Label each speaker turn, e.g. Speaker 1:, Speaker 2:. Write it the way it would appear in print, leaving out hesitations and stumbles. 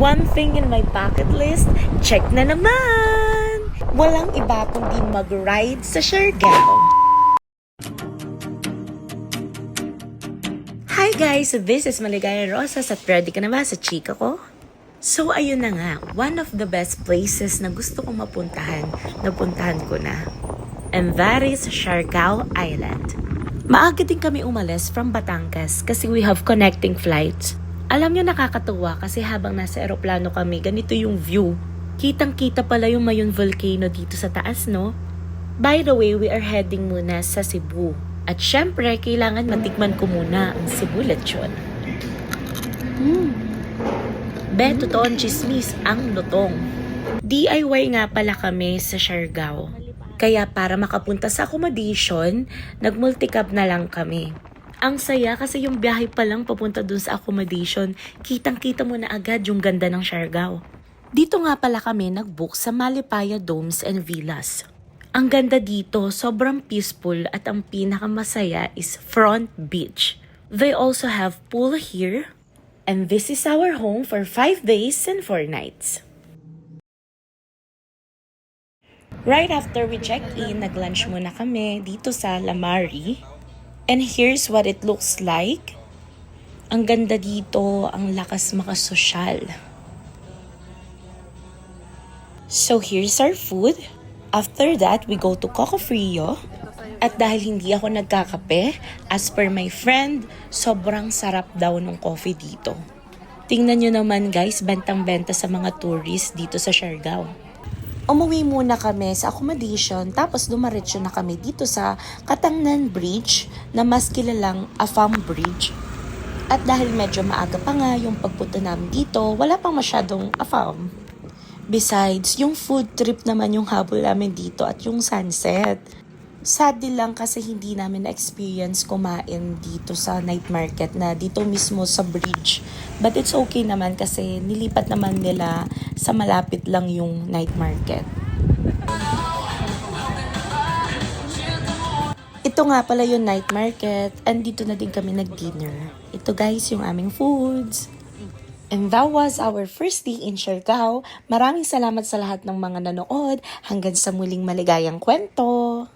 Speaker 1: One thing in my bucket list, check na naman! Walang iba kundi mag-ride sa Siargao. Hi guys! This is Maligaya Rosas at ready ka na ba sa chika ko? So ayun na nga, one of the best places na gusto kong mapuntahan, napuntahan ko na. And that is Siargao Island. Maaga din kami umalis from Batangas kasi we have connecting flights. Alam nyo, nakakatuwa kasi habang nasa eroplano kami, ganito yung view. Kitang-kita pala yung Mayon Volcano dito sa taas, no? By the way, we are heading muna sa Cebu. At syempre, kailangan matikman ko muna ang Cebu lechon. Be, totoong chismis, ang lutong. DIY nga pala kami sa Siargao. Kaya para makapunta sa accommodation, nag-multicab na lang kami. Ang saya kasi yung biyahe pa lang papunta dun sa accommodation, kitang-kita mo na agad yung ganda ng Siargao. Dito nga pala kami nag-book sa Malipaya Domes and Villas. Ang ganda dito, sobrang peaceful at ang pinakamasaya is Front Beach. They also have pool here. And this is our home for 5 days and 4 nights. Right after we check-in, nag-lunch muna kami dito sa Lamari. And here's what it looks like. Ang ganda dito, ang lakas makasosyal. So here's our food. After that, we go to Coco Frio. At dahil hindi ako nagkakape, as per my friend, sobrang sarap daw ng coffee dito. Tingnan nyo naman guys, bentang-benta sa mga tourists dito sa Siargao. Umuwi muna kami sa accommodation tapos dumaretso na kami dito sa Katangnan Bridge na mas kilalang Afam Bridge. At dahil medyo maaga pa nga yung pagpunta namin dito, wala pang masyadong Afam. Besides, yung food trip naman yung habol namin dito at yung sunset. Sad din lang kasi hindi namin na-experience kumain dito sa night market na dito mismo sa bridge. But it's okay naman kasi nilipat naman nila sa malapit lang yung night market. Ito nga pala yung night market and dito na din kami nag-dinner. Ito guys yung aming foods. And that was our first day in Siargao. Maraming salamat sa lahat ng mga nanood. Hanggang sa muling maligayang kwento.